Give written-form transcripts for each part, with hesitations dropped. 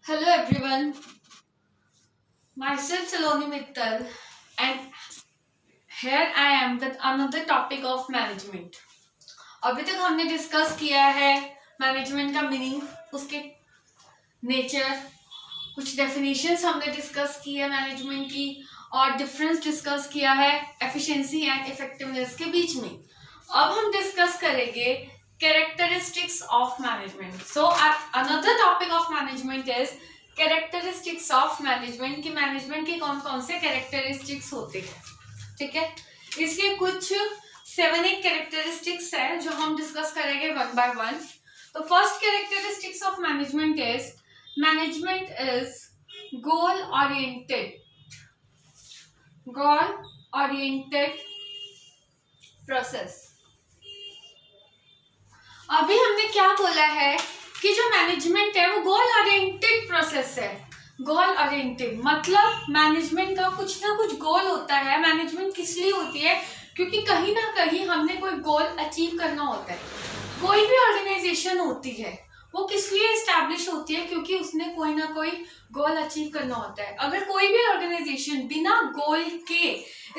Hello everyone, myself Saloni Mittal and here I am with another topic of management. अभी तक हमने discuss किया है मैनेजमेंट का मीनिंग, उसके नेचर, कुछ डेफिनेशंस हमने डिस्कस की है मैनेजमेंट की और डिफरेंस डिस्कस किया है एफिशिएंसी एंड इफेक्टिवनेस के बीच में. अब हम डिस्कस करेंगे characteristics of management. So another topic of management is characteristics of management, कि मैनेजमेंट के कौन कौन से कैरेक्टरिस्टिक्स होते हैं. ठीक है, इसके कुछ 7-8 कैरेक्टरिस्टिक्स है जो हम डिस्कस करेंगे वन बाय वन. तो first characteristics of management is goal oriented process. अभी हमने क्या बोला है कि जो मैनेजमेंट है वो गोल ओरिएंटेड प्रोसेस है. गोल ओरिएंटेड मतलब मैनेजमेंट का कुछ ना कुछ गोल होता है. मैनेजमेंट किस लिए होती है? क्योंकि कहीं ना कहीं हमने कोई गोल अचीव करना होता है. कोई भी ऑर्गेनाइजेशन होती है वो किस लिए एस्टैब्लिश होती है? क्योंकि उसने कोई ना कोई गोल अचीव करना होता है. अगर कोई भी ऑर्गेनाइजेशन बिना गोल के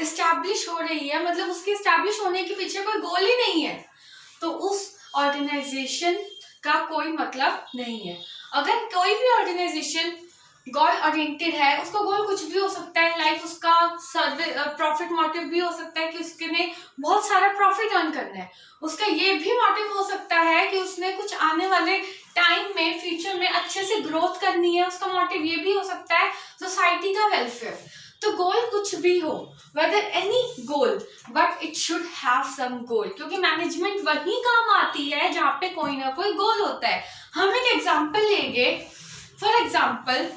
एस्टैब्लिश हो रही है, मतलब उसके एस्टैब्लिश होने के पीछे कोई गोल ही नहीं है, तो उस ऑर्गेनाइजेशन का कोई मतलब नहीं है. अगर कोई भी ऑर्गेनाइजेशन गोल ओरिएंटेड है, उसका गोल कुछ भी हो सकता है. लाइक उसका प्रॉफिट मोटिव भी हो सकता है कि उसके ने बहुत सारा प्रॉफिट अर्न करना है. उसका ये भी मोटिव हो सकता है कि उसने कुछ आने वाले टाइम में, फ्यूचर में अच्छे से ग्रोथ करनी है. उसका मोटिव ये भी हो सकता है सोसाइटी का वेलफेयर. तो गोल कुछ भी हो, whether any goal, but it should have some goal. क्योंकि मैनेजमेंट वही काम आती है जहाँ पे कोई ना कोई गोल होता है. हम एक एग्जांपल लेंगे. फॉर एग्जांपल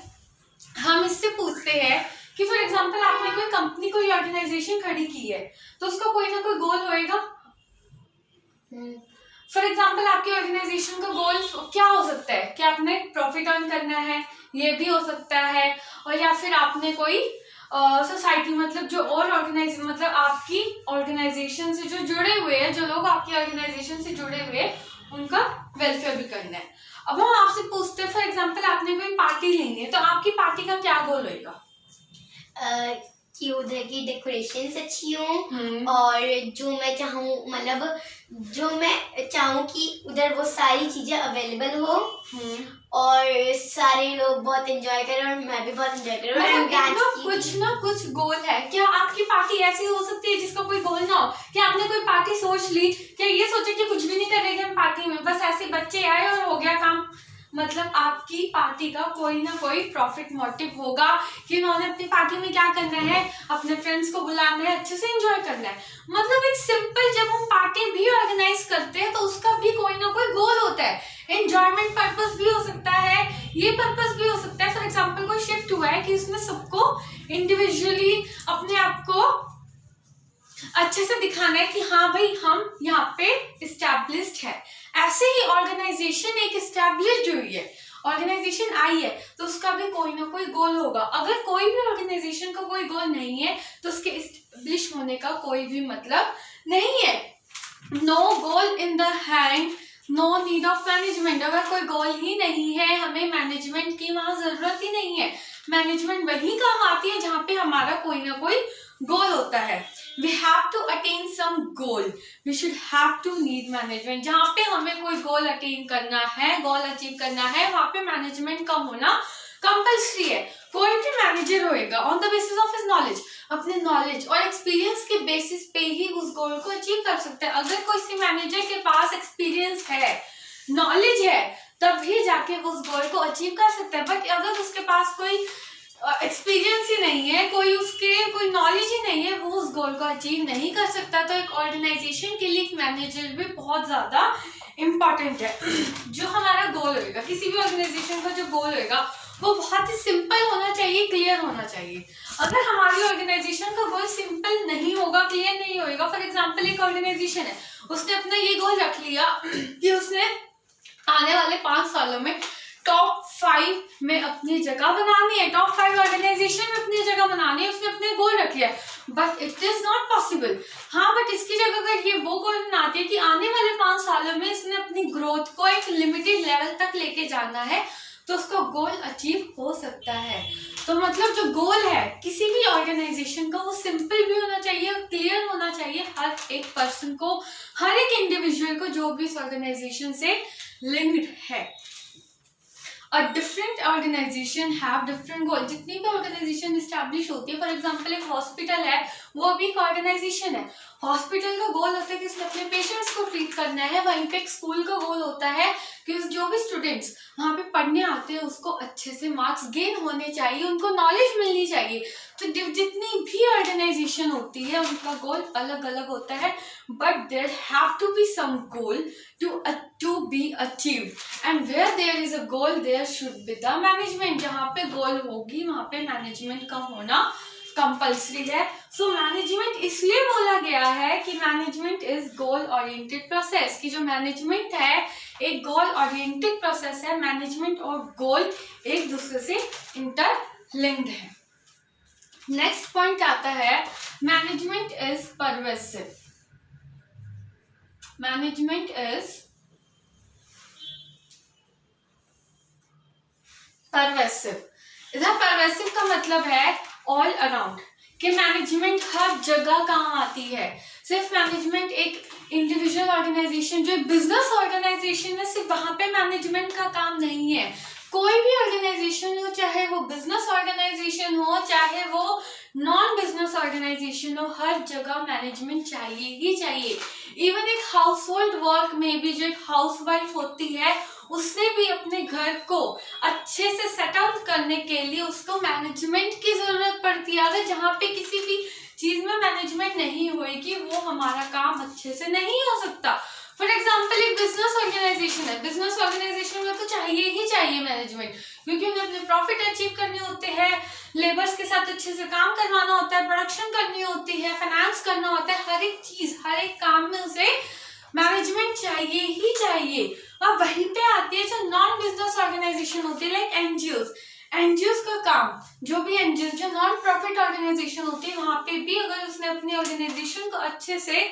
हम इससे पूछते हैं कि फॉर एग्जांपल आपने कोई कंपनी, कोई ऑर्गेनाइजेशन खड़ी की है, तो उसका कोई ना कोई गोल होएगा. फॉर एग्जाम्पल आपकी ऑर्गेनाइजेशन का गोल क्या हो सकता है? कि आपने प्रॉफिट अर्न करना है, ये भी हो सकता है. और या फिर आपने कोई सोसाइटी, मतलब जो और मतलब आपकी ऑर्गेनाइजेशन से जो जुड़े हुए हैं, जो लोग आपकी ऑर्गेनाइजेशन से जुड़े हुए हैं, उनका वेलफेयर भी करना है. अब हम आपसे पूछते हैं, फॉर एग्जांपल आपने कोई पार्टी लेनी है, तो आपकी पार्टी का क्या गोल होएगा? कि उधर की डेकोरेशन अच्छी हो और जो मैं चाहूँ, मतलब जो मैं चाहूँ कि उधर वो सारी चीजें अवेलेबल हो और सारे लोग बहुत एंजॉय करें और मैं भी बहुत एंजॉय करूँ. कुछ ना कुछ गोल है. क्या आपकी पार्टी ऐसी हो सकती है जिसका कोई गोल ना हो? क्या आपने कोई पार्टी सोच ली, क्या ये सोचे कि कुछ भी नहीं करेंगे हम पार्टी में, बस ऐसे बच्चे आए और हो गया काम? मतलब आपकी पार्टी का कोई ना कोई प्रॉफिट मोटिव होगा कि उन्होंने अपनी पार्टी में क्या करना है, अपने फ्रेंड्स को बुलाना है, अच्छे से एंजॉय करना है. मतलब एक सिंपल, जब हम पार्टी भी ऑर्गेनाइज करते हैं तो उसका भी कोई ना कोई गोल होता है. एंजॉयमेंट पर्पस भी हो सकता है, ये पर्पस भी हो सकता है. फॉर एग्जाम्पल कोई शिफ्ट हुआ है कि उसने सबको इंडिविजुअली अपने आप को अच्छे से दिखाना है कि हाँ भाई हम यहाँ पे इस्टेब्लिश्ड है. ऐसे ही ऑर्गेनाइजेशन एक इस्टेब्लिश्ड हुई है, ऑर्गेनाइजेशन आई है, तो उसका भी कोई ना कोई गोल होगा. अगर कोई भी ऑर्गेनाइजेशन का कोई गोल नहीं है तो उसके इस्टेब्लिश होने का कोई भी मतलब नहीं है. No goal in the hand, no need of management. अगर कोई गोल ही नहीं है, हमें मैनेजमेंट की वहां जरूरत ही नहीं है. मैनेजमेंट वही काम आती है जहाँ पे हमारा कोई ना कोई गोल होता है. We have to attain some goal. We should have to need management. जहाँ पे हमें कोई गोल अटेन करना है, गोल अचीव करना है, वहाँ पे मैनेजमेंट का होना कंपल्सरी है. कोई भी मैनेजर होएगा on the basis of his knowledge, अपने नॉलेज और एक्सपीरियंस के बेसिस पे ही उस गोल को अचीव कर सकता है. अगर कोई मैनेजर के पास एक्सपीरियंस है, नॉलेज है, तभी जाके वो उस गोल को अचीव कर सकता है. बट अगर उसके पास कोई एक्सपीरियंस ही नहीं है, कोई नॉलेज ही नहीं है, वो उस गोल को अचीव नहीं कर सकता. तो एक ऑर्गेनाइजेशन के लिए एक मैनेजर भी बहुत ज्यादा इम्पोर्टेंट है. जो हमारा गोल होगा, किसी भी ऑर्गेनाइजेशन का जो गोल होगा वो बहुत ही सिंपल होना चाहिए, क्लियर होना चाहिए. अगर हमारी ऑर्गेनाइजेशन का गोल सिंपल नहीं होगा, क्लियर नहीं होगा, फॉर एग्जाम्पल एक ऑर्गेनाइजेशन है, उसने अपना ये गोल रख लिया कि उसने आने वाले 5 सालों में टॉप 5 में अपनी जगह बनानी है, टॉप 5 ऑर्गेनाइजेशन में अपनी जगह बनानी है, उसने अपने गोल रख लिया. But it is not possible. हाँ, बट इसकी जगह अगर ये वो गोल बनाती है कि आने वाले 5 सालों में इसने अपनी ग्रोथ को एक लिमिटेड लेवल तक लेके जाना है, तो उसका गोल अचीव हो सकता है। तो मतलब जो गोल है किसी भी ऑर्गेनाइजेशन का, वो सिंपल भी होना चाहिए, क्लियर होना चाहिए हर एक पर्सन को, हर एक इंडिविजुअल को जो भी इस ऑर्गेनाइजेशन से लिंक्ड है। A different organization have different goal। जितनी भी ऑर्गेनाइजेशन स्टैब्लिश होती है, फॉर एग्जांपल एक हॉस्पिटल है, वो भी एक ऑर्गेनाइजेशन है। हॉस्पिटल का गोल होता है कि उसने अपने पेशेंट्स को ट्रीट करना है। वहीं पे एक स्कूल का गोल होता है कि जो भी स्टूडेंट्स वहाँ पे पढ़ने आते हैं उसको अच्छे से मार्क्स गेन होने चाहिए, उनको नॉलेज मिलनी चाहिए। तो जितनी भी ऑर्गेनाइजेशन होती है उनका गोल अलग अलग होता है, but there have to be some goal to be achieved, and where there is a goal there should be the management। जहाँ पे गोल होगी वहाँ पे मैनेजमेंट का होना कंपल्सरी है। सो मैनेजमेंट इसलिए बोला गया है कि management is goal oriented process, कि जो मैनेजमेंट है एक गोल ओरिएंटेड प्रोसेस है। मैनेजमेंट और गोल एक दूसरे से इंटरलिंक्ड है। नेक्स्ट पॉइंट आता है management is pervasive. Management is pervasive. इधर परवेसिव का मतलब है ऑल अराउंड, कि मैनेजमेंट हर जगह कहाँ आती है। सिर्फ मैनेजमेंट एक इंडिविजुअल ऑर्गेनाइजेशन जो बिजनेस ऑर्गेनाइजेशन है सिर्फ वहां पे मैनेजमेंट का काम नहीं है। कोई भी ऑर्गेनाइजेशन हो, चाहे वो बिजनेस ऑर्गेनाइजेशन हो चाहे वो नॉन बिजनेस ऑर्गेनाइजेशन हो, हर जगह मैनेजमेंट चाहिए ही चाहिए। इवन एक हाउस होल्ड वर्क में भी जो एक हाउसवाइफ होती है उसने भी अपने घर को अच्छे से सेटल करने के लिए उसको मैनेजमेंट की जरूरत पड़ती है। अगर जहाँ पे किसी भी चीज में मैनेजमेंट नहीं होगी वो हमारा काम अच्छे से नहीं हो सकता। फॉर एग्जाम्पल एक बिजनेस ऑर्गेनाइजेशन है, बिजनेस ऑर्गेनाइजेशन में तो चाहिए ही चाहिए मैनेजमेंट, क्योंकि उन्हें अपने प्रॉफिट अचीव करने होते हैं, लेबर्स के साथ अच्छे से काम करवाना होता है, प्रोडक्शन करनी होती है, फाइनेंस करना होता है, हर एक चीज हर एक काम में उसे मैनेजमेंट चाहिए ही चाहिए। और वहीं पे आती है जो नॉन बिजनेस ऑर्गेनाइजेशन होती है, लाइक एनजीओज का काम, जो भी एनजीओ जो नॉन प्रॉफिट ऑर्गेनाइजेशन होती है वहां पे भी अगर उसने अपनी ऑर्गेनाइजेशन को अच्छे से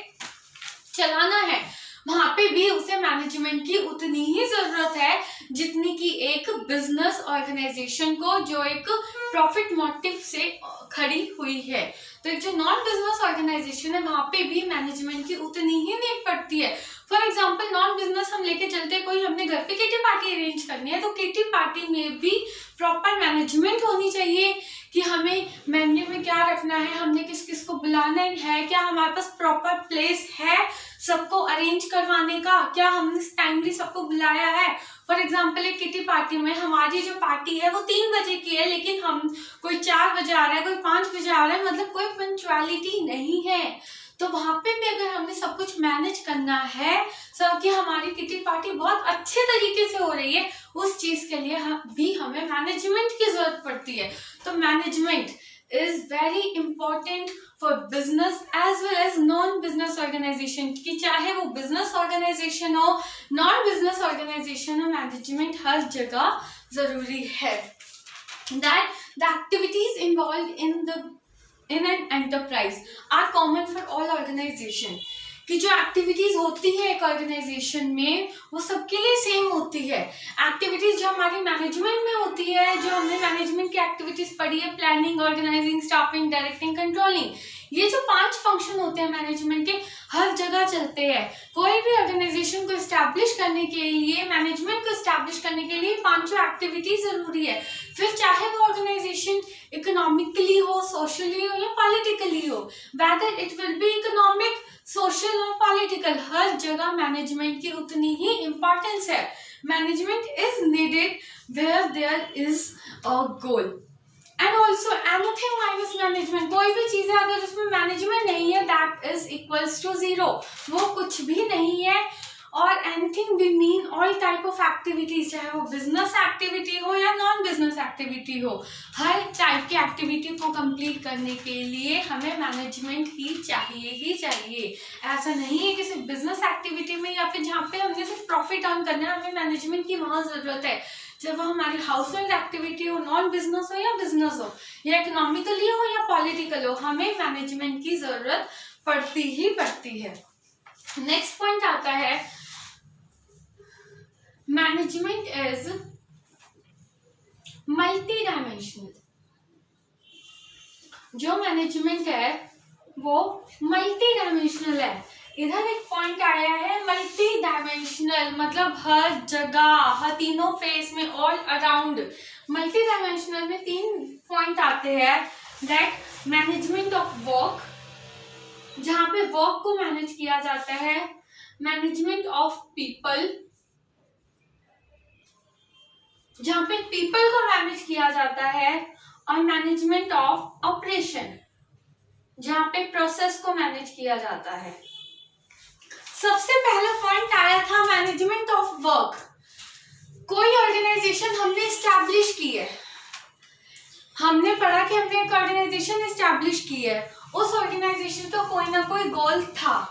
चलाना है वहां पे भी उसे मैनेजमेंट की उतनी ही जरूरत है जितनी की एक बिजनेस ऑर्गेनाइजेशन को जो एक प्रॉफिट मोटिव से खड़ी हुई है। तो एक जो नॉन बिजनेस ऑर्गेनाइजेशन है वहां पे भी मैनेजमेंट की उतनी ही नीड पड़ती है। फॉर एग्जाम्पल नॉन बिजनेस हम लेके चलते हैं, कोई हमने घर पे किटी पार्टी अरेंज करनी है तो किटी पार्टी में भी प्रॉपर मैनेजमेंट होनी चाहिए कि हमें मेन्यू में क्या रखना है, हमने किस किस को बुलाना है, क्या हमारे पास प्रॉपर प्लेस है सबको अरेंज करवाने का, क्या हमने टाइमली सबको बुलाया है। फॉर एग्जाम्पल एक किटी पार्टी में हमारी जो पार्टी है वो 3 बजे की है लेकिन हम कोई 4 बजे आ रहा है, कोई 5 बजे आ रहा है, मतलब कोई पंक्चुअलिटी नहीं है। तो वहां पे भी अगर हमने सब कुछ मैनेज करना है सब कि हमारी किटी पार्टी बहुत अच्छे तरीके से हो रही है, उस चीज के लिए भी हमें मैनेजमेंट की जरूरत पड़ती है। तो management is very important for business as well as non-business organization, कि चाहे वो business organization हो non-business organization हो, management हर जगह जरूरी है। That the activities involved in an enterprise are common for all organization, कि जो एक्टिविटीज होती है एक ऑर्गेनाइजेशन में वो सबके लिए सेम होती है। एक्टिविटीज जो हमारी मैनेजमेंट में होती है, जो हमने मैनेजमेंट की एक्टिविटीज पढ़ी है, planning, organising, staffing, directing, controlling, ये जो 5 फंक्शन होते हैं मैनेजमेंट के हर जगह चलते हैं। कोई भी ऑर्गेनाइजेशन को एस्टैब्लिश करने के लिए, मैनेजमेंट को एस्टैब्लिश करने के लिए 5 एक्टिविटीज जरूरी है। फिर चाहे वो ऑर्गेनाइजेशन इकोनॉमिकली हो, सोशली हो या पॉलिटिकली हो, whether it will be economic, social और पॉलिटिकल, हर जगह मैनेजमेंट की उतनी ही इम्पोर्टेंस है। Management is needed where there is a goal and also anything minus management, कोई भी चीज है अगर उसमें मैनेजमेंट नहीं है दैट इज इक्वल्स टू 0, वो कुछ भी नहीं है। और anything we mean all type of activities, चाहे वो बिजनेस एक्टिविटी हो या नॉन बिजनेस एक्टिविटी हो, हर टाइप की एक्टिविटी को कंप्लीट करने के लिए हमें मैनेजमेंट ही चाहिए। ऐसा नहीं है कि सिर्फ बिजनेस एक्टिविटी में या फिर जहाँ पे हमने सिर्फ प्रॉफिट अर्न करना है हमें मैनेजमेंट की वहाँ जरूरत है। जब वो हमारी हाउस होल्ड एक्टिविटी हो, नॉन बिजनेस हो या बिजनेस हो या इकोनॉमिकली हो या पॉलिटिकल हो, हमें मैनेजमेंट की जरूरत पड़ती है। नेक्स्ट पॉइंट आता है मैनेजमेंट इज मल्टी डायमेंशनल। जो मैनेजमेंट है वो मल्टी डायमेंशनल है। इधर एक पॉइंट आया है मल्टी डायमेंशनल, मतलब हर जगह, हर तीनों फेस में, ऑल अराउंड। मल्टी डायमेंशनल में 3 पॉइंट आते हैं। दैट मैनेजमेंट ऑफ वर्क, जहाँ पे वर्क को मैनेज किया जाता है, मैनेजमेंट ऑफ पीपल, जहाँ पे पीपल को मैनेज किया जाता है, और मैनेजमेंट ऑफ ऑपरेशन, जहाँ पे प्रोसेस को मैनेज किया जाता है। सबसे पहला पॉइंट आया था मैनेजमेंट ऑफ वर्क। कोई ऑर्गेनाइजेशन हमने स्टैब्लिश की है, हमने पढ़ा कि हमने एक ऑर्गेनाइजेशन स्टैब्लिश की है, उस ऑर्गेनाइजेशन का कोई ना कोई गोल था,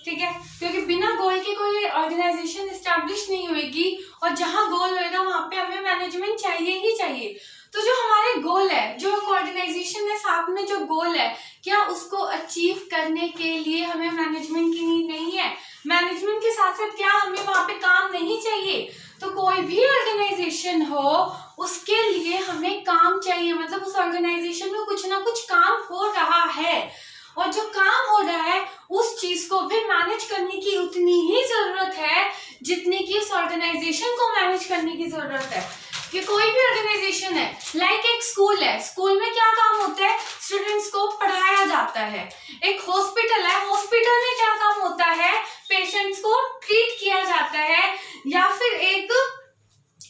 ठीक है, क्योंकि बिना गोल के कोई ऑर्गेनाइजेशन स्टैब्लिश नहीं होगी, और जहां गोल होएगा वहां पे हमें मैनेजमेंट चाहिए ही चाहिए। तो जो हमारे गोल है, जो ऑर्गेनाइजेशन है साथ में जो गोल है, क्या उसको अचीव करने के लिए हमें मैनेजमेंट की नीड नहीं है? मैनेजमेंट के साथ साथ क्या हमें वहां पे काम नहीं चाहिए? तो कोई भी ऑर्गेनाइजेशन हो उसके लिए हमें काम चाहिए, मतलब उस ऑर्गेनाइजेशन में कुछ ना कुछ काम हो रहा है, और जो काम हो रहा है उस चीज को भी मैनेज करने की उतनी ही जरूरत है जितनी कि उस ऑर्गेनाइजेशन को मैनेज करने की जरूरत है। कि कोई भी ऑर्गेनाइजेशन है, लाइक एक स्कूल है, स्कूल में क्या काम होता है? स्टूडेंट्स को पढ़ाया जाता है। एक हॉस्पिटल है, हॉस्पिटल में क्या काम होता है? पेशेंट्स को ट्रीट किया जाता है। या फिर एक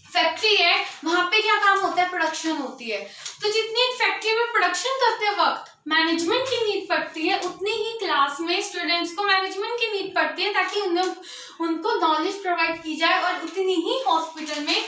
फैक्ट्री है, वहां पे क्या काम होता है? प्रोडक्शन होती है। तो जितनी एक फैक्ट्री में प्रोडक्शन करते वक्त मैनेजमेंट की नीड पड़ती है, उतनी ही क्लास में स्टूडेंट्स को मैनेजमेंट की नीड पड़ती है, ताकि उनको नॉलेज प्रोवाइड की जाए, और उतनी ही हॉस्पिटल में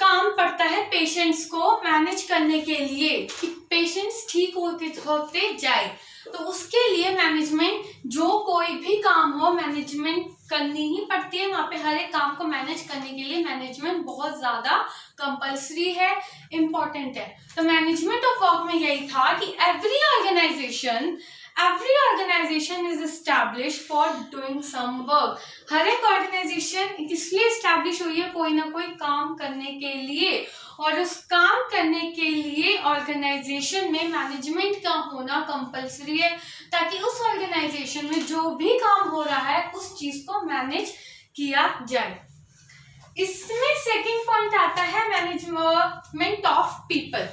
काम पड़ता है पेशेंट्स को मैनेज करने के लिए, कि पेशेंट्स ठीक होते जाए। तो उसके लिए मैनेजमेंट, जो कोई भी काम हो मैनेजमेंट करनी ही पड़ती है। वहां पे हर एक काम को मैनेज करने के लिए मैनेजमेंट बहुत ज्यादा कंपल्सरी है, इम्पोर्टेंट है। तो मैनेजमेंट ऑफ वर्क में यही था कि every organization is establish for doing some work. हर एक ऑर्गेनाइजेशन इसलिए एस्टैब्लिश हुई है कोई ना कोई काम करने के लिए, और उस काम करने के लिए ऑर्गेनाइजेशन में मैनेजमेंट का होना कंपल्सरी है, ताकि उस ऑर्गेनाइजेशन में जो भी काम हो रहा है उस चीज को मैनेज किया जाए। इसमें सेकंड पॉइंट आता है मैनेजमेंट ऑफ पीपल,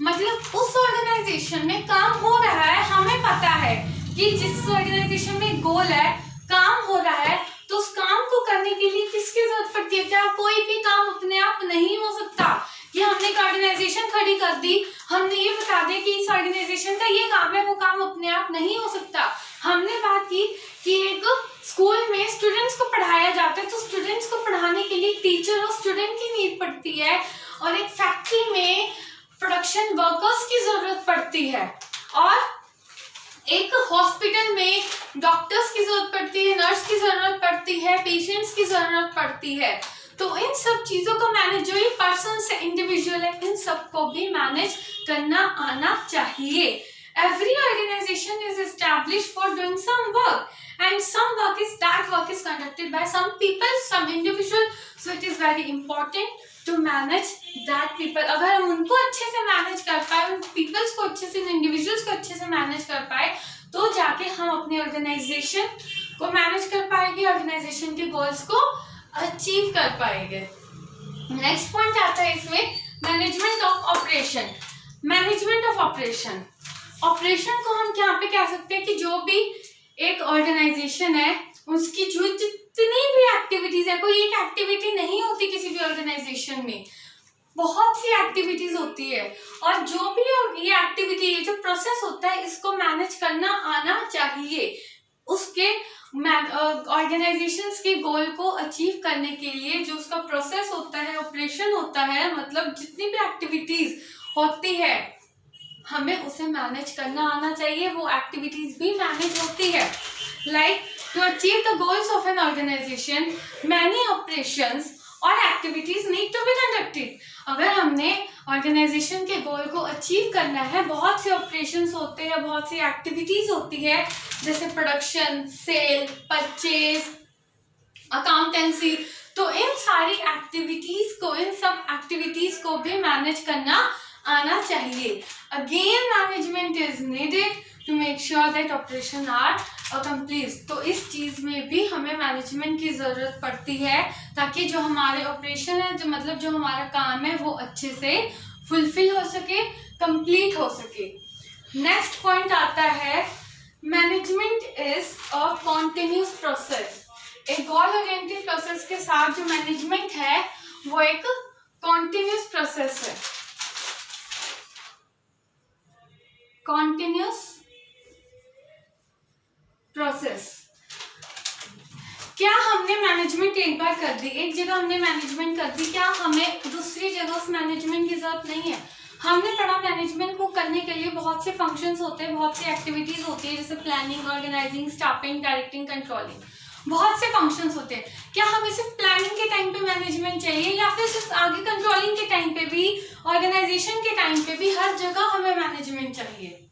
मतलब उस ऑर्गेनाइजेशन में काम हो रहा है, हमें पता है कि जिस ऑर्गेनाइजेशन में गोल है, काम हो रहा है, तो उस काम को करने के लिए किसकी जरूरत पड़ती है? क्या कोई भी काम अपने आप नहीं हो सकता कि हमने एक ऑर्गेनाइजेशन खड़ी कर दी, हमने ये बता दिया कि इस ऑर्गेनाइजेशन का ये काम है, वो काम अपने आप नहीं हो सकता। हमने बात की कि एक स्कूल में स्टूडेंट्स को पढ़ाया जाता है, तो स्टूडेंट्स को पढ़ाने के लिए टीचर और स्टूडेंट की नीड पड़ती है, और एक फैक्ट्री में प्रोडक्शन वर्कर्स की जरूरत पड़ती है, और एक हॉस्पिटल में डॉक्टर्स की जरूरत पड़ती है, नर्स की जरूरत पड़ती है, पेशेंट्स की जरूरत पड़ती है। तो इन सब चीजों को मैनेज, जो ये पर्सन से इंडिविजुअल है, इन सब को भी मैनेज करना आना चाहिए। Every organization is established for doing some work, and that work is conducted by some people, some individual. So it is very important to manage that people. अगर हम उनको अच्छे से मैनेज कर पाए, उन पीपल्स को अच्छे से, उन इंडिविजुअल्स को अच्छे से मैनेज कर पाए, तो जाके हम अपनी ऑर्गेनाइजेशन को मैनेज कर पाएंगे, ऑर्गेनाइजेशन के गोल्स को अचीव कर पाएंगे। नेक्स्ट पॉइंट आता है इसमें management of operation. Management of operation, operation को हम यहाँ पे कह सकते हैं कि जो भी एक ऑर्गेनाइजेशन है उसकी जो जितनी भी एक्टिविटीज है, कोई एक एक्टिविटी नहीं होती किसी भी ऑर्गेनाइजेशन में, बहुत सी एक्टिविटीज होती है, और जो भी ये एक्टिविटी, ये जो प्रोसेस होता है, इसको मैनेज करना आना चाहिए। उसके ऑर्गेनाइजेशंस के गोल को अचीव करने के लिए जो उसका प्रोसेस होता है, ऑपरेशन होता है, मतलब जितनी भी एक्टिविटीज होती है हमें उसे मैनेज करना आना चाहिए, वो एक्टिविटीज भी मैनेज होती है। Like to achieve the goals of an organization many operations और activities need to be conducted. अगर हमने ऑर्गेनाइजेशन के गोल को अचीव करना है, बहुत से ऑपरेशंस होते हैं, बहुत सी एक्टिविटीज होती है, जैसे प्रोडक्शन, सेल, परचेज, अकाउंटेंसी। तो इन सारी एक्टिविटीज को, इन सब एक्टिविटीज को भी मैनेज करना आना चाहिए। Again management is needed to make sure that operation are complete. तो इस चीज में भी हमें मैनेजमेंट की जरूरत पड़ती है ताकि जो हमारे ऑपरेशन है, जो मतलब जो हमारा काम है, वो अच्छे से फुलफिल हो सके, कंप्लीट हो सके। नेक्स्ट पॉइंट आता है management is a continuous process. एक गोल ओरिएंटेड प्रोसेस के साथ जो मैनेजमेंट है वो एक कॉन्टिन्यूस प्रोसेस है। Continuous process. क्या हमने मैनेजमेंट एक बार कर दी, एक जगह हमने मैनेजमेंट कर दी, क्या हमें दूसरी जगह उस मैनेजमेंट की जरूरत नहीं है? हमने पढ़ा मैनेजमेंट को करने के लिए बहुत से फंक्शंस होते हैं, बहुत सी एक्टिविटीज होती है, जैसे planning, organising, staffing, directing, controlling, बहुत से फंक्शंस होते हैं। क्या हमें सिर्फ प्लानिंग के टाइम पे मैनेजमेंट चाहिए या फिर सिर्फ आगे कंट्रोलिंग के टाइम पे भी, ऑर्गेनाइजेशन के टाइम पे भी, हर जगह हमें मैनेजमेंट चाहिए?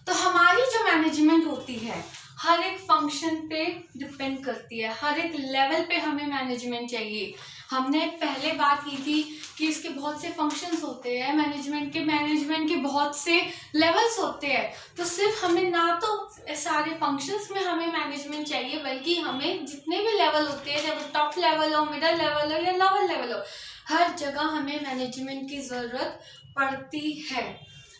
तो हमारी जो मैनेजमेंट होती है हर एक फंक्शन पे डिपेंड करती है, हर एक लेवल पे हमें मैनेजमेंट चाहिए। हमने पहले बात की थी कि इसके बहुत से फंक्शंस होते हैं, मैनेजमेंट के बहुत से लेवल्स होते हैं। तो सिर्फ हमें ना तो सारे फंक्शंस में हमें मैनेजमेंट चाहिए, बल्कि हमें जितने भी लेवल होते हैं, चाहे वो टॉप लेवल हो, मिडिल लेवल हो या लोअर लेवल हो, हर जगह हमें मैनेजमेंट की ज़रूरत पड़ती है।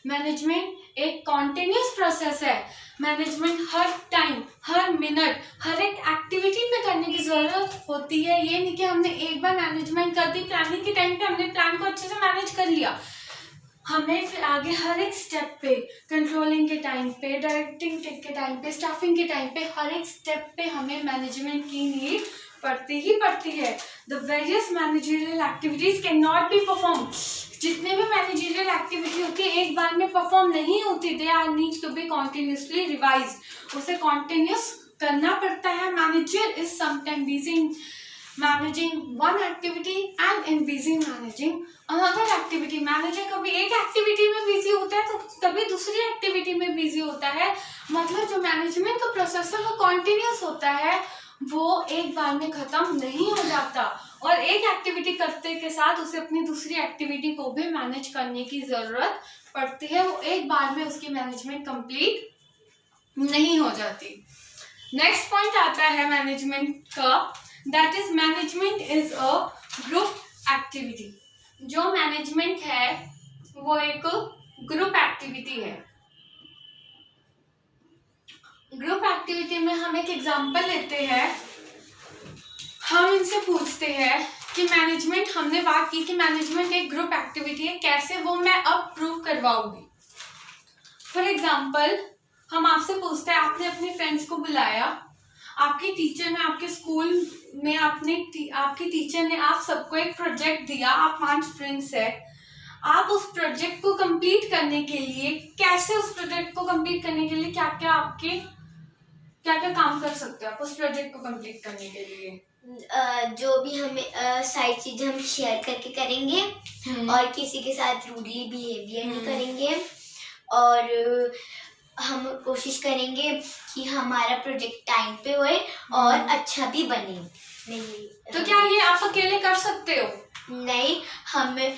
मैनेजमेंट एक कॉन्टिन्यूस प्रोसेस है। मैनेजमेंट हर टाइम, हर मिनट, हर एक एक्टिविटी पे करने की ज़रूरत होती है। ये नहीं कि हमने एक बार मैनेजमेंट कर दी, प्लानिंग के टाइम पे हमने प्लान को अच्छे से मैनेज कर लिया, हमें फिर आगे हर एक स्टेप पे, कंट्रोलिंग के टाइम पे, डायरेक्टिंग के टाइम पे, स्टाफिंग के टाइम पे, हर एक स्टेप पे हमें मैनेजमेंट की नीड पड़ती ही पड़ती है। The various managerial activities can not be perform. जितने भी मैनेजरियल एक्टिविटी होती है एक बार में परफॉर्म नहीं होती, they are need to be continuously revised. उसे कॉन्टिन्यूस करना पड़ता है। Manager is sometime busy managing one activity and in busy managing another activity। Manager कभी एक एक्टिविटी में बिजी होता है तो कभी दूसरी एक्टिविटी में बिजी होता है। मतलब जो मैनेजमेंट का प्रोसेस है वो कॉन्टिन्यूस होता है, वो एक बार में खत्म नहीं हो जाता। और एक एक्टिविटी करते के साथ उसे अपनी दूसरी एक्टिविटी को भी मैनेज करने की जरूरत पड़ती है, वो एक बार में उसकी मैनेजमेंट कंप्लीट नहीं हो जाती। नेक्स्ट पॉइंट आता है मैनेजमेंट का, that is management is a group activity. जो मैनेजमेंट है वो एक ग्रुप एक्टिविटी है। ग्रुप एक्टिविटी में हम एक एग्जांपल लेते हैं, हम इनसे पूछते हैं कि मैनेजमेंट, हमने बात की कि मैनेजमेंट एक ग्रुप एक्टिविटी है, कैसे वो मैं अब प्रूव करवाऊंगी। फॉर एग्जांपल हम आपसे पूछते हैं, आपने अपने फ्रेंड्स को बुलाया, आपके टीचर ने, आपके स्कूल में आपकी टीचर ने आप सबको एक प्रोजेक्ट दिया, आप 5 फ्रेंड्स हैं, आप उस प्रोजेक्ट को कंप्लीट करने के लिए, कैसे उस प्रोजेक्ट को कंप्लीट करने के लिए क्या क्या काम कर सकते हो आप उस प्रोजेक्ट को कंप्लीट करने के लिए? जो भी हमें सारी चीजें हम शेयर करके करेंगे और किसी के साथ रूडली बिहेवियर नहीं करेंगे, और हम कोशिश करेंगे कि हमारा प्रोजेक्ट टाइम पे होए और अच्छा भी बने। नहीं तो क्या ये आप अकेले कर सकते हो? नहीं, हमें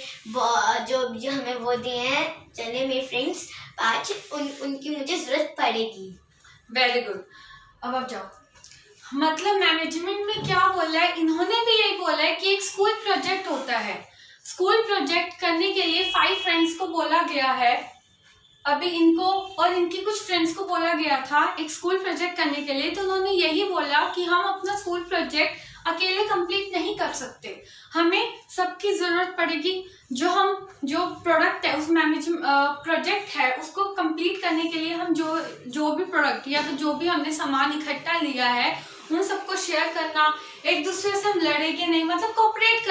जो हमें वो दिए हैं, चले मेरे फ्रेंड्स 5, उनकी मुझे जरूरत पड़ेगी। Very good. अब आप जाओ। मतलब मैनेजमेंट में क्या बोला है, इन्होंने भी यही बोला है कि एक स्कूल प्रोजेक्ट होता है। स्कूल प्रोजेक्ट करने के लिए 5 फ्रेंड्स को बोला गया है, अभी इनको और इनकी कुछ फ्रेंड्स को बोला गया था एक स्कूल प्रोजेक्ट करने के लिए। तो उन्होंने यही बोला कि हम अपना स्कूल प्रोजेक्ट अकेले कंप्लीट नहीं कर सकते, हमें सबकी ज़रूरत पड़ेगी। जो प्रोडक्ट है, उस प्रोजेक्ट है, उसको कंप्लीट करने के लिए हम जो भी प्रोडक्ट या फिर जो भी हमने सामान इकट्ठा लिया है उन सबको शेयर करना, एक दूसरे से हम लड़ेंगे नहीं, मतलब कोऑपरेट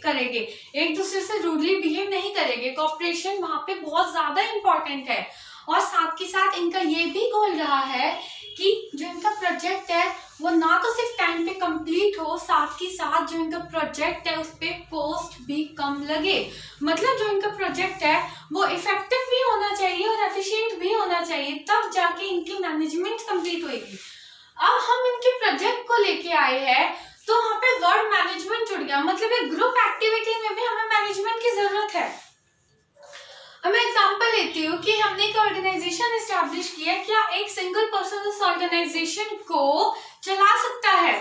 करेंगे, एक दूसरे से रूडली बिहेव नहीं करेंगे। कोऑपरेशन वहाँ पे बहुत ज़्यादा इम्पोर्टेंट है। और साथ के साथ इनका ये भी गोल रहा है कि जो इनका प्रोजेक्ट है वो ना तो सिर्फ टाइम पे कंप्लीट हो, साथ के साथ जो इनका प्रोजेक्ट है उस पर कॉस्ट भी कम लगे। मतलब जो इनका प्रोजेक्ट है वो इफेक्टिव भी होना चाहिए और एफिशिएंट भी होना चाहिए, तब जाके इनकी मैनेजमेंट कंप्लीट होगी। अब हम इनके प्रोजेक्ट को लेके आए हैं तो वहाँ पे वर्ड मैनेजमेंट जुड़ गया, मतलब एक ग्रुप एक्टिविटी में भी हमें मैनेजमेंट की जरूरत है। अब मैं एग्जांपल लेती हूँ कि हमने एक ऑर्गेनाइजेशन एस्टैब्लिश किया, क्या एक सिंगल पर्सन उस ऑर्गेनाइजेशन को चला सकता है?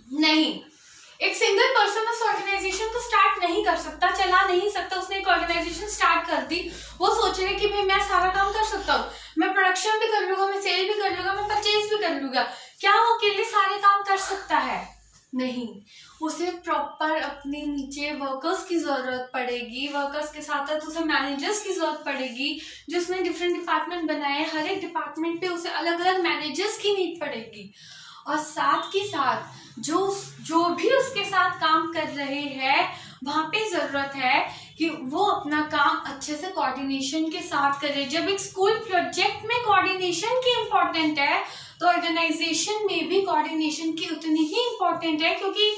नहीं, एक सिंगल पर्सन उस ऑर्गेनाइजेशन को स्टार्ट नहीं कर सकता, चला नहीं सकता। उसने एक ऑर्गेनाइजेशन स्टार्ट कर दी, वो सोच रहे कि भाई मैं सारा काम कर सकता हूँ, मैं प्रोडक्शन भी कर लूंगा, मैं सेल भी कर लूंगा, मैं परचेज भी कर लूंगा। क्या वो अकेले सारे काम कर सकता है? नहीं, उसे प्रॉपर अपने नीचे वर्कर्स की जरूरत पड़ेगी, वर्कर्स के साथ साथ उसे मैनेजर्स की जरूरत पड़ेगी। जो उसने डिफरेंट डिपार्टमेंट बनाए, हर एक डिपार्टमेंट पे उसे अलग अलग मैनेजर्स की नीड पड़ेगी। और साथ के साथ जो भी उसके साथ काम कर रहे हैं, वहाँ पे जरूरत है कि वो अपना काम अच्छे से कोऑर्डिनेशन के साथ करे। जब एक स्कूल प्रोजेक्ट में कोऑर्डिनेशन की इम्पोर्टेंट है, तो ऑर्गेनाइजेशन में भी कोऑर्डिनेशन की उतनी ही इम्पोर्टेंट है, क्योंकि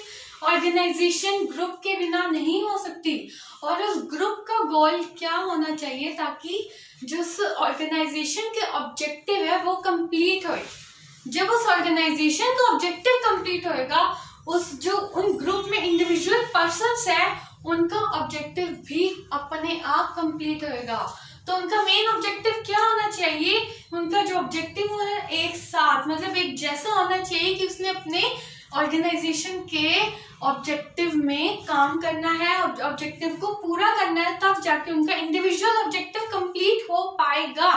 ऑर्गेनाइजेशन ग्रुप के बिना नहीं हो सकती। और उस ग्रुप का गोल क्या होना चाहिए, ताकि जो उस ऑर्गेनाइजेशन के ऑब्जेक्टिव है वो कंप्लीट हो। जब उस ऑर्गेनाइजेशन का ऑब्जेक्टिव कंप्लीट होएगा, उन ग्रुप में इंडिविजुअल पर्सन्स है, उनका ऑब्जेक्टिव भी अपने आप कंप्लीट होएगा। तो उनका मेन ऑब्जेक्टिव क्या होना चाहिए? उनका जो ऑब्जेक्टिव है एक साथ, मतलब एक जैसा होना चाहिए कि उसने अपने ऑर्गेनाइजेशन के ऑब्जेक्टिव में काम करना है, ऑब्जेक्टिव को पूरा करना है, तब जाके उनका इंडिविजुअल ऑब्जेक्टिव कंप्लीट हो पाएगा।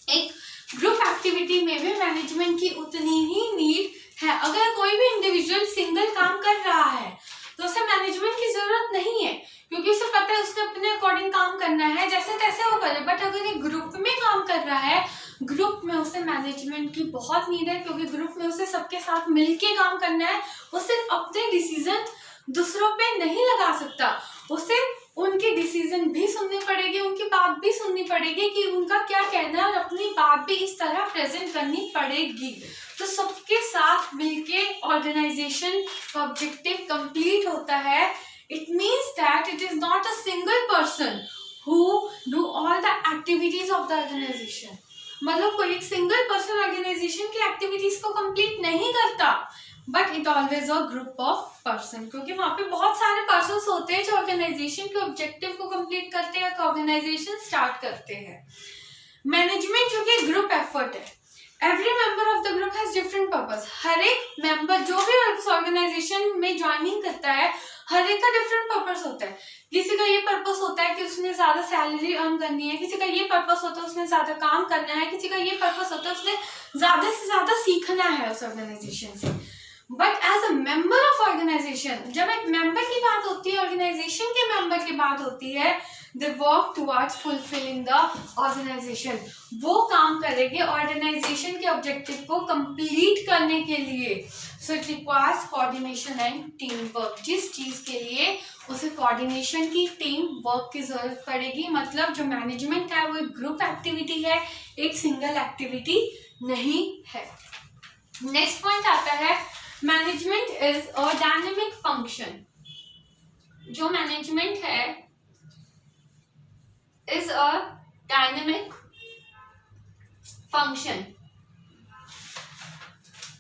एक ग्रुप एक्टिविटी में भी मैनेजमेंट की उतनी ही नीड है। अगर कोई भी इंडिविजुअल सिंगल काम कर रहा है तो उसे मैनेजमेंट की जरूरत नहीं है, क्योंकि उसे पता है उसने अपने अकॉर्डिंग काम करना है, जैसे तैसे वो करे। बट अगर ये ग्रुप में काम कर रहा है, ग्रुप में उसे मैनेजमेंट की बहुत नीड है, क्योंकि ग्रुप में उसे सबके साथ मिलके काम करना है। वो सिर्फ अपने डिसीजन दूसरों पे नहीं लगा सकता, उसे उनके डिसीजन भी सुनने पड़ेगी, उनकी बात भी सुननी पड़ेगी कि उनका क्या कहना है, और अपनी बात भी इस तरह प्रेजेंट करनी पड़ेगी। तो सबके साथ मिलके ऑर्गेनाइजेशन का ऑब्जेक्टिव कंप्लीट होता है। It means that it is not a single person who do all the activities of the organisation. मतलब कोई एक सिंगल पर्सन ऑर्गेनाइजेशन की एक्टिविटीज को कंप्लीट नहीं करता, but it always a group of person, क्योंकि वहाँ पे बहुत सारे पर्सन्स होते हैं जो ऑर्गेनाइजेशन के ऑब्जेक्टिव को कंप्लीट करते हैं, ऑर्गेनाइजेशन स्टार्ट करते हैं। मैनेजमेंट जो कि ग्रुप एफर्ट है, every member of the group has different purpose. हर एक मेंबर जो भी उस ऑर्गेनाइजेशन में ज्वाइनिंग करता है, हर एक का डिफरेंट पर्पस होता है। किसी का ये पर्पस होता है कि उसने ज्यादा सैलरी अर्न करनी है, किसी का ये पर्पस होता है उसने ज्यादा काम करना है, किसी का ये पर्पस होता है उसने ज्यादा से ज्यादा सीखना है उस ऑर्गेनाइजेशन से। But as a member of organisation, जब एक मेंबर की बात होती है, ऑर्गेनाइजेशन के मेंबर की बात होती है, they work towards fulfilling the organisation. वो काम करेंगे ऑर्गेनाइजेशन के ऑब्जेक्टिव को कंप्लीट करने के लिए। So it requires coordination and team work. जिस चीज के लिए उसे कोऑर्डिनेशन की, टीम वर्क की जरूरत पड़ेगी। मतलब जो मैनेजमेंट है वो एक ग्रुप एक्टिविटी है, एक सिंगल एक्टिविटी नहीं है। नेक्स्ट पॉइंट आता है, management is a dynamic function. जो मैनेजमेंट है is a dynamic function.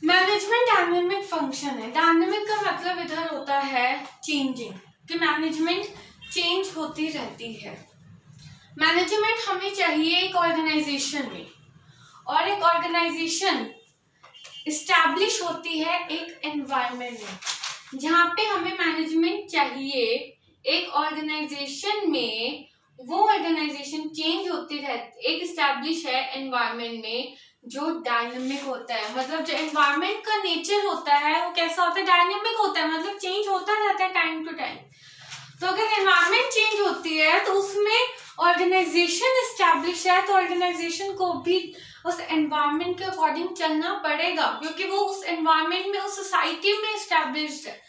Management dynamic function है। डायनेमिक का मतलब इधर होता है चेंजिंग, कि मैनेजमेंट चेंज होती रहती है। मैनेजमेंट हमें चाहिए एक ऑर्गेनाइजेशन में, और एक ऑर्गेनाइजेशन इस्टेब्लिश होती है एक एनवायरनमेंट में, जहाँ पे हमें मैनेजमेंट चाहिए। एक ऑर्गेनाइजेशन में वो ऑर्गेनाइजेशन चेंज होती रहती, एक इस्टेब्लिश है एनवायरनमेंट में जो डायनेमिक होता है। मतलब जो एनवायरनमेंट का नेचर होता है वो कैसा होता है, डायनेमिक होता है, मतलब चेंज होता रहता है टाइम टू टाइम। तो अगर एनवायरनमेंट चेंज होती है तो उसमें ऑर्गेनाइजेशन इस्टेब्लिश है, तो ऑर्गेनाइजेशन को भी उस एनवायरनमेंट के अकॉर्डिंग चलना पड़ेगा, क्योंकि वो उस एनवायरनमेंट में, उस सोसाइटी में इस्टेब्लिश्ड है।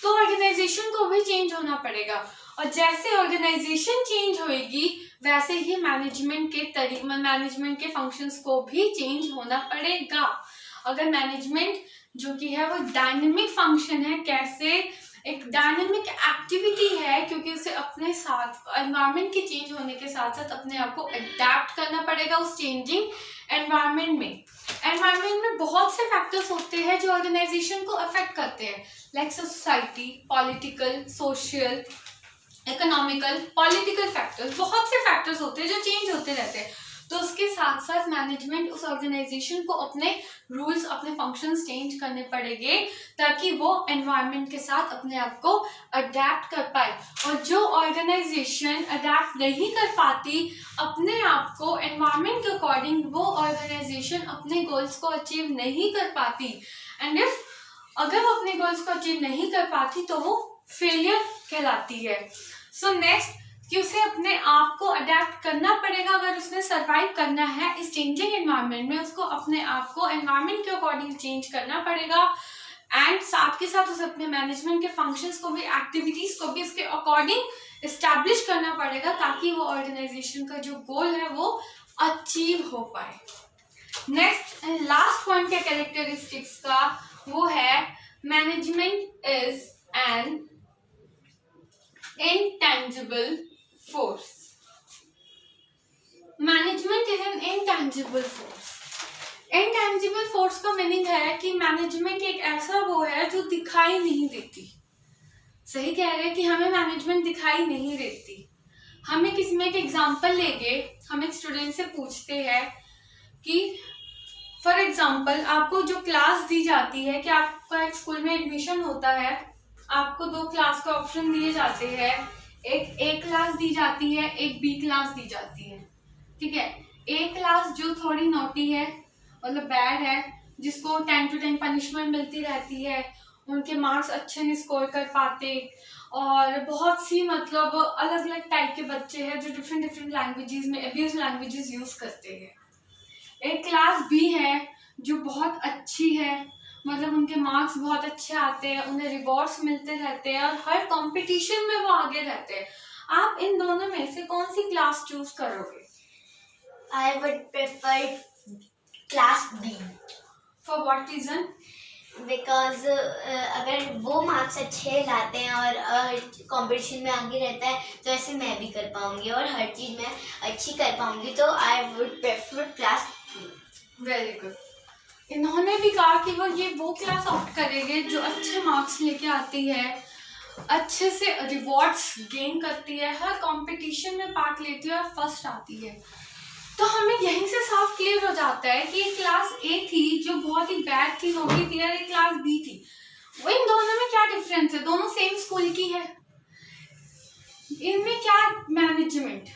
तो ऑर्गेनाइजेशन को भी चेंज होना पड़ेगा, और जैसे ऑर्गेनाइजेशन चेंज होएगी वैसे ही मैनेजमेंट के फंक्शंस को भी चेंज होना पड़ेगा। अगर मैनेजमेंट जो कि है वो डायनेमिक फंक्शन है, कैसे एक डायनेमिक एक्टिविटी है, क्योंकि उसे अपने साथ एनवायरनमेंट के चेंज होने के साथ साथ अपने आप को अडेप्ट करना पड़ेगा उस चेंजिंग एनवायरनमेंट में। एनवायरनमेंट में बहुत से फैक्टर्स होते हैं जो ऑर्गेनाइजेशन को अफेक्ट करते हैं, like society, political, social, economical, political factors, बहुत से फैक्टर्स होते हैं जो चेंज होते रहते हैं। तो उसके साथ साथ मैनेजमेंट उस ऑर्गेनाइजेशन को अपने रूल्स, अपने फंक्शंस चेंज करने पड़ेंगे ताकि वो एनवायरनमेंट के साथ अपने आप को अडेप्ट कर पाए। और जो ऑर्गेनाइजेशन अडेप्ट नहीं कर पाती अपने आप को एनवायरनमेंट के अकॉर्डिंग, वो ऑर्गेनाइजेशन अपने गोल्स को अचीव नहीं कर पाती। एंड इफ अगर वो अपने गोल्स को अचीव नहीं कर पाती तो वो फेलियर कहलाती है। सो नेक्स्ट कि उसे अपने आप को अडेप्ट करना पड़ेगा। अगर उसने सरवाइव करना है इस चेंजिंग एनवायरनमेंट में, उसको अपने आप को एनवायरनमेंट के अकॉर्डिंग चेंज करना पड़ेगा। एंड साथ के साथ उसे अपने मैनेजमेंट के फंक्शंस को भी, एक्टिविटीज को भी उसके अकॉर्डिंग इस्टेब्लिश करना पड़ेगा ताकि वो ऑर्गेनाइजेशन का जो गोल है वो अचीव हो पाए। नेक्स्ट एंड लास्ट पॉइंट क्या कैरेक्टरिस्टिक्स का, वो है management is an intangible force. Management is an intangible force. Intangible force का मीनिंग है कि मैनेजमेंट एक ऐसा वो है जो दिखाई नहीं देती। सही कह रहे हैं कि हमें मैनेजमेंट दिखाई नहीं देती। हमें किसी में एक एग्जांपल लेंगे, हम एक स्टूडेंट से पूछते हैं कि फॉर एग्जांपल आपको जो क्लास दी जाती है कि आपका एक स्कूल में एडमिशन होता है, आपको 2 क्लास के ऑप्शन दिए जाते हैं, एक ए क्लास दी जाती है, एक बी क्लास दी जाती है। ठीक है, ए क्लास जो थोड़ी नोटी है, मतलब बैड है, जिसको 10 to 10 पनिशमेंट मिलती रहती है, उनके मार्क्स अच्छे नहीं स्कोर कर पाते, और बहुत सी मतलब अलग अलग टाइप के बच्चे हैं जो डिफरेंट लैंग्वेजेस में अब्यूज लैंग्वेजेस यूज करते हैं। एक क्लास बी है जो बहुत अच्छी है, मतलब उनके मार्क्स बहुत अच्छे आते हैं, उन्हें रिवॉर्ड्स मिलते रहते हैं और हर कंपटीशन में वो आगे रहते हैं। आप इन दोनों में से कौन सी क्लास चूज करोगे? I would prefer class B. For what reason? Because अगर वो मार्क्स अच्छे लाते हैं और कंपटीशन में आगे रहता है तो ऐसे मैं भी कर पाऊंगी और हर चीज़ में अच्छी कर पाऊंगी, तो I would prefer class B. Very good. इन्होंने भी कहा कि वो क्लास ऑप्ट करेंगे जो अच्छे मार्क्स लेके आती है, अच्छे से रिवॉर्ड्स गेन करती है, हर कंपटीशन में पार्ट लेती है और फर्स्ट आती है। तो हमें यहीं से साफ क्लियर हो जाता है कि एक क्लास ए थी जो बहुत ही बैड थी, हो गई थी, और एक क्लास बी थी। वो इन दोनों में क्या डिफरेंस है? दोनों सेम स्कूल की है। इनमें क्या मैनेजमेंट,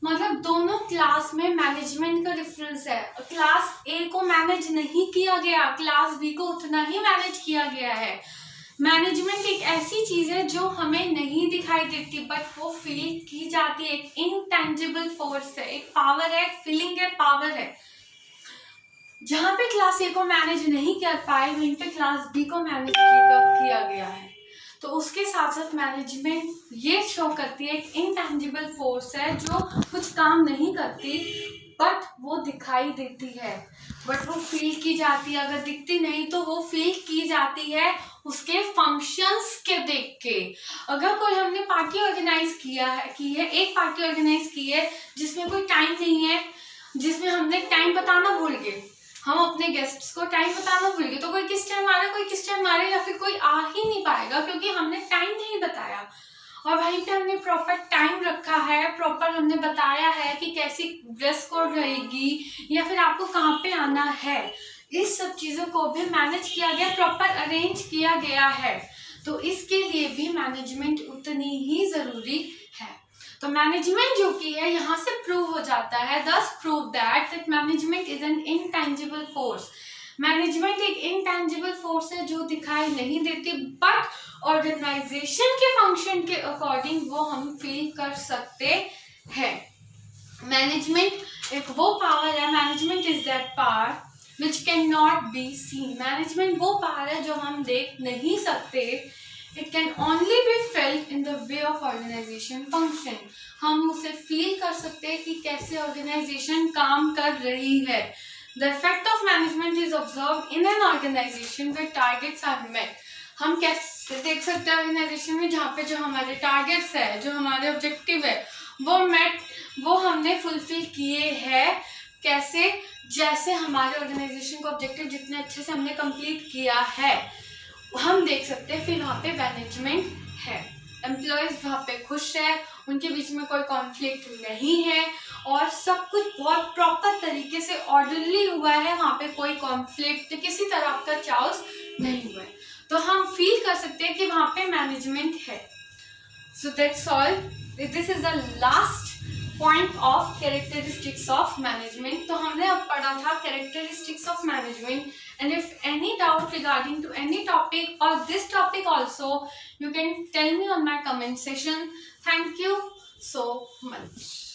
मतलब दोनों क्लास में मैनेजमेंट का डिफरेंस है। क्लास ए को मैनेज नहीं किया गया, क्लास बी को उतना ही मैनेज किया गया है। मैनेजमेंट एक ऐसी चीज है जो हमें नहीं दिखाई देती बट वो फील की जाती है, एक इनटेंजिबल फोर्स है, एक पावर है, एक फीलिंग है, पावर है। जहां पे क्लास ए को मैनेज नहीं कर पाए वहीं पे क्लास बी को मैनेज किया गया है। तो उसके साथ साथ मैनेजमेंट ये शो करती है एक इनटेंजिबल फोर्स है जो कुछ काम नहीं करती बट वो दिखाई देती है, बट वो फील की जाती है। अगर दिखती नहीं तो वो फील की जाती है उसके फंक्शंस के देख के। अगर कोई हमने पार्टी ऑर्गेनाइज की है, एक पार्टी ऑर्गेनाइज की है जिसमें कोई टाइम नहीं है, जिसमें हमने टाइम बताना भूल गए, हम अपने गेस्ट्स को टाइम बताना भूल गए, तो कोई किस टाइम आ रहा है, कोई किस टाइम आ रहा है, या फिर कोई आ ही नहीं पाएगा क्योंकि हमने टाइम नहीं बताया। और वहीं पे हमने प्रॉपर टाइम रखा है, प्रॉपर हमने बताया है कि कैसी ड्रेस कोड रहेगी या फिर आपको कहाँ पे आना है। इस सब चीज़ों को भी मैनेज किया गया, प्रॉपर अरेंज किया गया है। तो इसके लिए भी मैनेजमेंट उतनी ही ज़रूरी है। तो मैनेजमेंट जो कि है यहाँ से प्रूव हो जाता है, thus prove that management is an intangible force. Management एक इनटेंजिबल फोर्स है जो दिखाई नहीं देती बट ऑर्गेनाइजेशन के फंक्शन के अकॉर्डिंग वो हम फील कर सकते हैं। मैनेजमेंट एक वो पावर है, management is that power which can not be seen. Management वो पावर है जो हम देख नहीं सकते, it can only be felt in the way of organisation function. हम उसे फील कर सकते हैं कि कैसे ऑर्गेनाइजेशन काम कर रही है। The effect of management is observed in an organization where targets are met. हम तो देख सकते हैं ऑर्गेनाइजेशन में जहाँ पे जो हमारे टारगेट्स है, जो हमारे ऑब्जेक्टिव है, वो हमने फुलफिल किए हैं। कैसे? जैसे हमारे ऑर्गेनाइजेशन का ऑब्जेक्टिव जितने अच्छे से हमने कंप्लीट किया है, हम देख सकते हैं। फिर वहाँ पे मैनेजमेंट है, एम्प्लॉयज वहाँ पे खुश है, उनके बीच में कोई कॉन्फ्लिक्ट नहीं है और सब कुछ बहुत प्रॉपर तरीके से ऑर्डरली हुआ है। वहाँ पे कोई कॉन्फ्लिक्ट, किसी तरह का चाउस नहीं हुआ है, तो हम फील कर सकते हैं कि वहाँ पे मैनेजमेंट है। So that's all, this is the last point of characteristics of management. तो हमने अब पढ़ा था characteristics of management, and if any doubt regarding to any topic or this topic also, you can tell me on my comment section. Thank you so much.